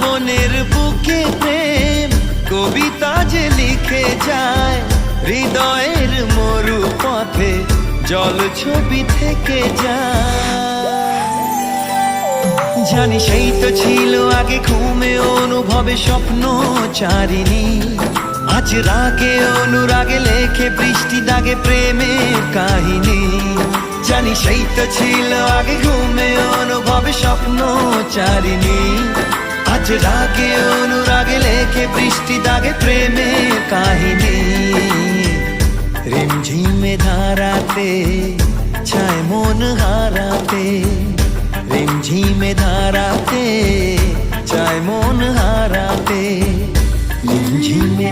বনের বুকে প্রেম কবিতা যে লিখে যায়, হৃদয়ের মরু পথে জল ছবি থেকে যায়। জানি সেই তো ছিল আগে ঘুমে অনুভবে স্বপ্ন চারিণী, আজ রাগে অনুরাগে লেখে বৃষ্টি দাগে প্রেমের কাহিনী। জানি সেই তো ছিল আগে ঘুমে অনুভবে স্বপ্ন চারিণী, আজ রাগে অনুরাগে লেখে বৃষ্টি দাগে প্রেমের কাহিনী। রিমঝিমে ধারাতে ছায় মন হারাতে, রিমঝিমে ধারাতে চায় মন হারাতে, রিমঝিমে